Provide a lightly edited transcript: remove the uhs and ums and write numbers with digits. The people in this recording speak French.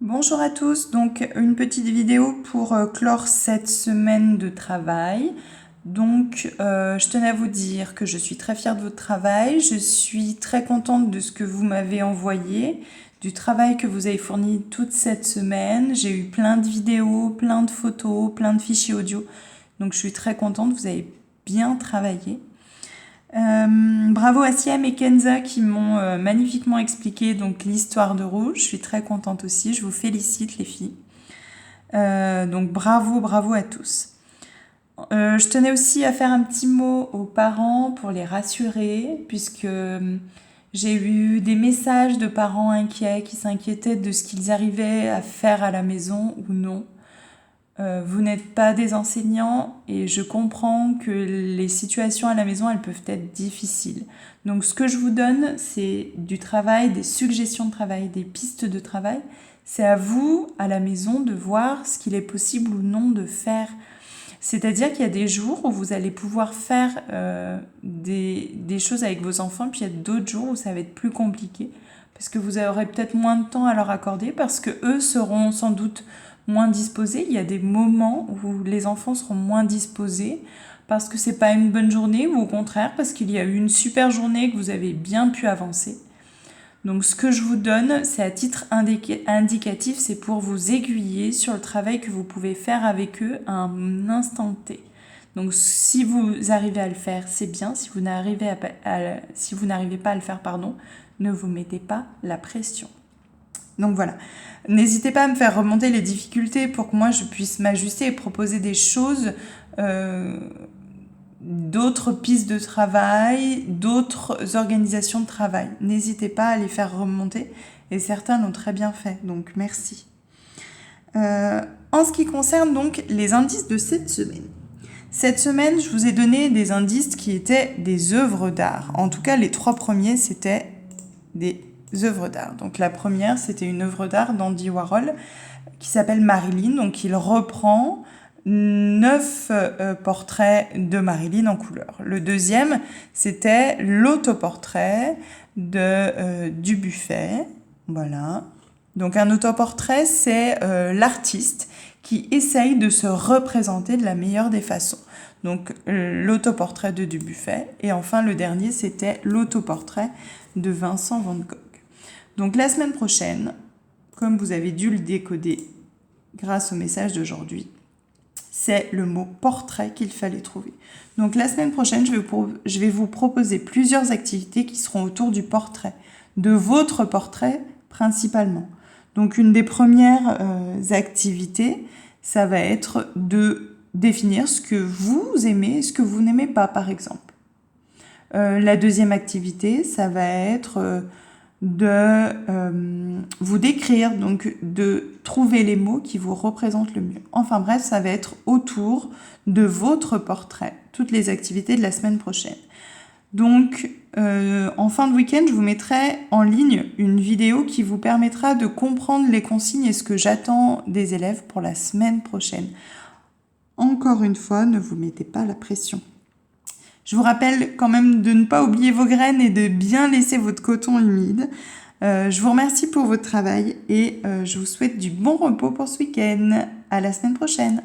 Bonjour à tous, donc une petite vidéo pour clore cette semaine de travail. Donc je tenais à vous dire que je suis très fière de votre travail, je suis très contente de ce que vous m'avez envoyé, du travail que vous avez fourni toute cette semaine. J'ai eu plein de vidéos, plein de photos, plein de fichiers audio, donc je suis très contente, vous avez bien travaillé. Bravo à Siam et Kenza qui m'ont magnifiquement expliqué donc l'histoire de Rouge. Je suis très contente aussi. Je vous félicite les filles. Donc bravo à tous. Je tenais aussi à faire un petit mot aux parents pour les rassurer puisque j'ai eu des messages de parents inquiets qui s'inquiétaient de ce qu'ils arrivaient à faire à la maison ou non. Vous n'êtes pas des enseignants et je comprends que les situations à la maison, elles peuvent être difficiles. Donc ce que je vous donne, c'est du travail, des suggestions de travail, des pistes de travail. C'est à vous, à la maison, de voir ce qu'il est possible ou non de faire. C'est-à-dire qu'il y a des jours où vous allez pouvoir faire des choses avec vos enfants, puis il y a d'autres jours où ça va être plus compliqué, parce que vous aurez peut-être moins de temps à leur accorder, parce que eux seront sans doute moins disposés. Il y a des moments où les enfants seront moins disposés parce que c'est pas une bonne journée ou au contraire parce qu'il y a eu une super journée que vous avez bien pu avancer. Donc ce que je vous donne, c'est à titre indicatif, c'est pour vous aiguiller sur le travail que vous pouvez faire avec eux à un instant T. Donc si vous arrivez à le faire, c'est bien. Si vous n'arrivez pas à le faire, ne vous mettez pas la pression. Donc voilà. N'hésitez pas à me faire remonter les difficultés pour que moi je puisse m'ajuster et proposer des choses, d'autres pistes de travail, d'autres organisations de travail. N'hésitez pas à les faire remonter et certains l'ont très bien fait, donc merci. En ce qui concerne donc les indices de cette semaine. Cette semaine, je vous ai donné des indices qui étaient des œuvres d'art. En tout cas, les 3 premiers, c'était des œuvres d'art. Donc la première, c'était une œuvre d'art d'Andy Warhol qui s'appelle Marilyn. Donc il reprend 9 portraits de Marilyn en couleur. Le deuxième, c'était l'autoportrait du Buffet. Voilà. Donc un autoportrait, c'est l'artiste qui essaye de se représenter de la meilleure des façons. Donc l'autoportrait de Dubuffet. Et enfin, le dernier, c'était l'autoportrait de Vincent van Gogh. Donc la semaine prochaine, comme vous avez dû le décoder grâce au message d'aujourd'hui, c'est le mot portrait qu'il fallait trouver. Donc la semaine prochaine, je vais vous proposer plusieurs activités qui seront autour du portrait, de votre portrait principalement. Donc une des premières activités, ça va être de définir ce que vous aimez et ce que vous n'aimez pas, par exemple. La deuxième activité, ça va être de vous décrire, donc de trouver les mots qui vous représentent le mieux. Enfin bref, ça va être autour de votre portrait, toutes les activités de la semaine prochaine. Donc, en fin de week-end, je vous mettrai en ligne une vidéo qui vous permettra de comprendre les consignes et ce que j'attends des élèves pour la semaine prochaine. Encore une fois, ne vous mettez pas la pression. Je vous rappelle quand même de ne pas oublier vos graines et de bien laisser votre coton humide. Je vous remercie pour votre travail et je vous souhaite du bon repos pour ce week-end. À la semaine prochaine.